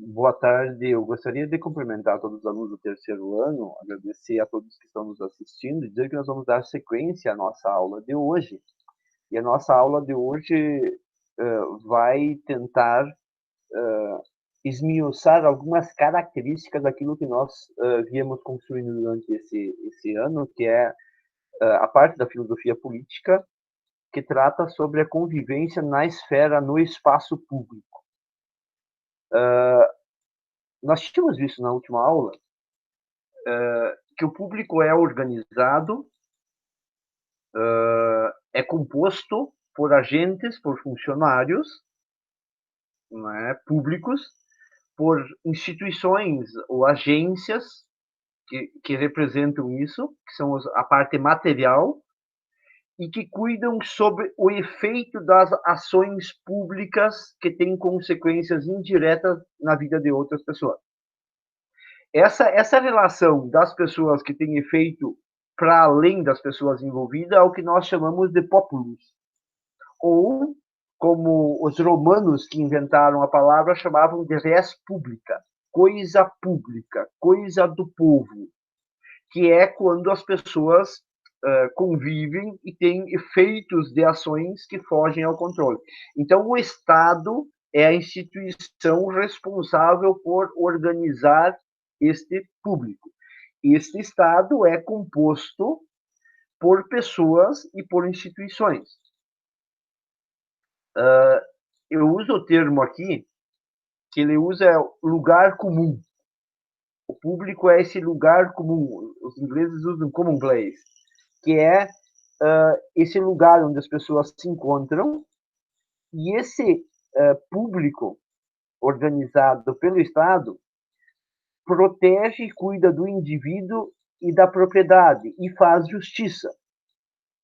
Boa tarde. Eu gostaria de cumprimentar todos os alunos do terceiro ano, agradecer a todos que estão nos assistindo e dizer que nós vamos dar sequência à nossa aula de hoje. E a nossa aula de hoje vai tentar esmiuçar algumas características daquilo que nós viemos construindo durante esse ano, que é a parte da filosofia política, que trata sobre a convivência na esfera, no espaço público. Nós tínhamos visto na última aula que o público é organizado, é composto por agentes, por funcionários, né, públicos, por instituições ou agências que representam isso, que são a parte material, e que cuidam sobre o efeito das ações públicas que têm consequências indiretas na vida de outras pessoas. Essa relação das pessoas que tem efeito para além das pessoas envolvidas é o que nós chamamos de populus. Ou, como os romanos que inventaram a palavra chamavam de res publica, pública, coisa do povo, que é quando as pessoas convivem e têm efeitos de ações que fogem ao controle. Então, o Estado é a instituição responsável por organizar este público. Este Estado é composto por pessoas e por instituições. Eu uso o termo aqui, que ele usa lugar comum. O público é esse lugar comum. Os ingleses usam common place, que é esse lugar onde as pessoas se encontram, e esse público organizado pelo Estado protege e cuida do indivíduo e da propriedade e faz justiça.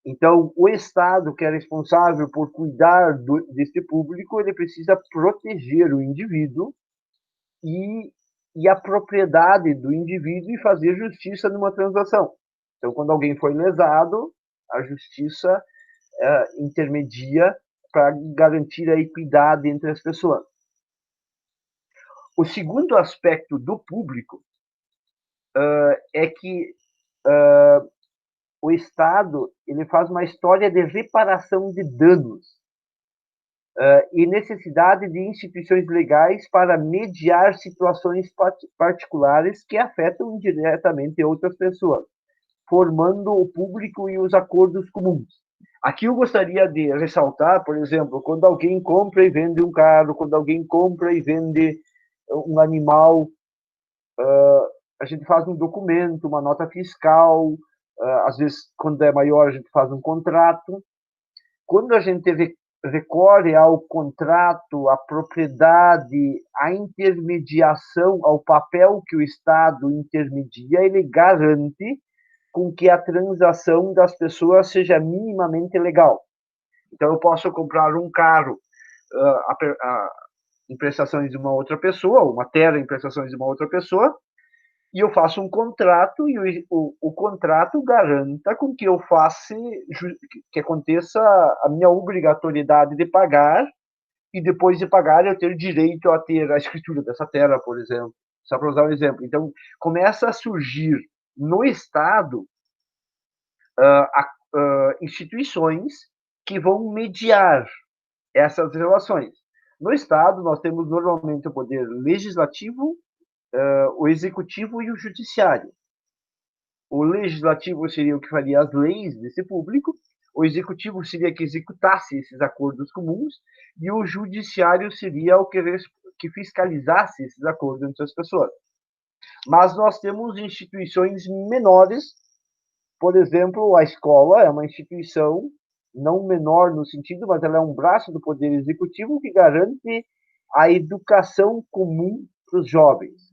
Então, o Estado, que é responsável por cuidar desse público, ele precisa proteger o indivíduo e a propriedade do indivíduo e fazer justiça numa transação. Então, quando alguém foi lesado, a justiça intermedia para garantir a equidade entre as pessoas. O segundo aspecto do público é que o Estado ele faz uma história de reparação de danos e necessidade de instituições legais para mediar situações particulares que afetam diretamente outras pessoas, formando o público e os acordos comuns. Aqui eu gostaria de ressaltar, por exemplo, quando alguém compra e vende um carro, quando alguém compra e vende um animal, a gente faz um documento, uma nota fiscal, às vezes, quando é maior, a gente faz um contrato. Quando a gente recorre ao contrato, à propriedade, à intermediação, ao papel que o Estado intermedia, ele garante com que a transação das pessoas seja minimamente legal. Então, eu posso comprar um carro em prestações de uma outra pessoa, uma terra em prestações de uma outra pessoa, e eu faço um contrato e o contrato garanta com que eu faça, que aconteça a minha obrigatoriedade de pagar e depois de pagar eu ter direito a ter a escritura dessa terra, por exemplo. Só para usar um exemplo. Então, começa a surgir no Estado instituições que vão mediar essas relações. No Estado, nós temos normalmente o poder legislativo, o executivo e o judiciário. O legislativo seria o que faria as leis desse público, o executivo seria que executasse esses acordos comuns e o judiciário seria o que fiscalizasse esses acordos entre as pessoas. Mas nós temos instituições menores, por exemplo, a escola é uma instituição não menor no sentido, mas ela é um braço do poder executivo que garante a educação comum para os jovens.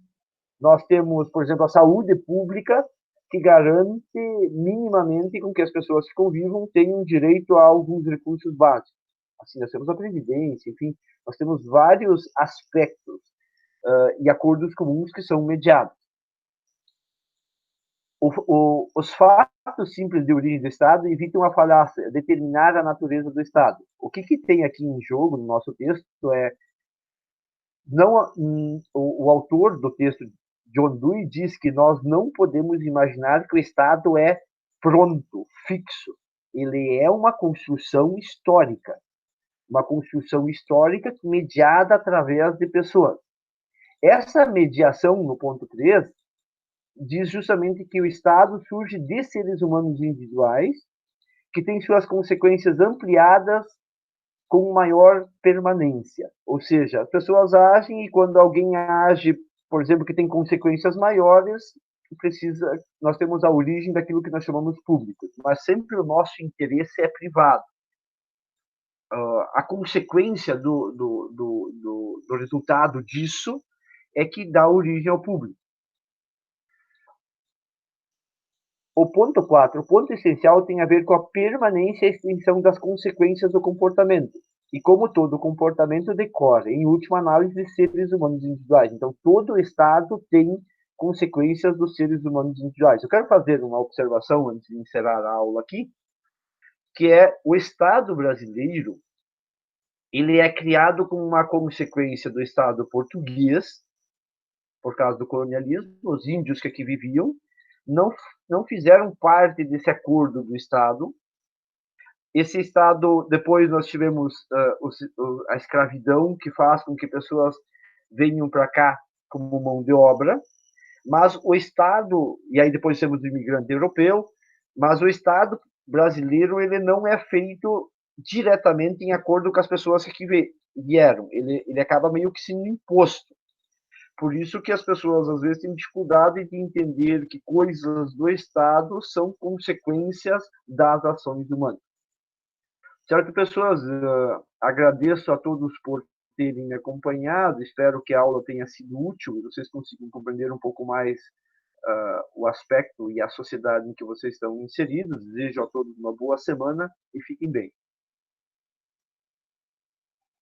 Nós temos, por exemplo, a saúde pública, que garante minimamente com que as pessoas que convivam tenham direito a alguns recursos básicos. Assim, nós temos a previdência, enfim, nós temos vários aspectos e acordos comuns que são mediados. Os fatos simples de origem do Estado evitam a falácia, determinar a natureza do Estado. O que tem aqui em jogo no nosso texto é não, o autor do texto, John Dewey, diz que nós não podemos imaginar que o Estado é pronto, fixo. Ele é uma construção histórica mediada através de pessoas. Essa mediação, no ponto 3, diz justamente que o Estado surge de seres humanos individuais que têm suas consequências ampliadas com maior permanência. Ou seja, as pessoas agem e quando alguém age, por exemplo, que tem consequências maiores, nós temos a origem daquilo que nós chamamos público, mas sempre o nosso interesse é privado. A consequência do resultado disso é que dá origem ao público. O ponto 4, o ponto essencial tem a ver com a permanência e extensão das consequências do comportamento. E como todo comportamento decorre, em última análise, de seres humanos individuais. Então, todo o Estado tem consequências dos seres humanos individuais. Eu quero fazer uma observação antes de encerrar a aula aqui, que é o Estado brasileiro, ele é criado como uma consequência do Estado português, por causa do colonialismo, os índios que aqui viviam, não, não fizeram parte desse acordo do Estado. Esse Estado, depois nós tivemos a escravidão, que faz com que pessoas venham para cá como mão de obra, mas o Estado, e aí depois temos o imigrante europeu, mas o Estado brasileiro ele não é feito diretamente em acordo com as pessoas que vieram, ele acaba meio que sendo imposto. Por isso que as pessoas às vezes têm dificuldade de entender que coisas do Estado são consequências das ações humanas. Certo, pessoas, agradeço a todos por terem me acompanhado, espero que a aula tenha sido útil e vocês consigam compreender um pouco mais o aspecto e a sociedade em que vocês estão inseridos. Desejo a todos uma boa semana e fiquem bem.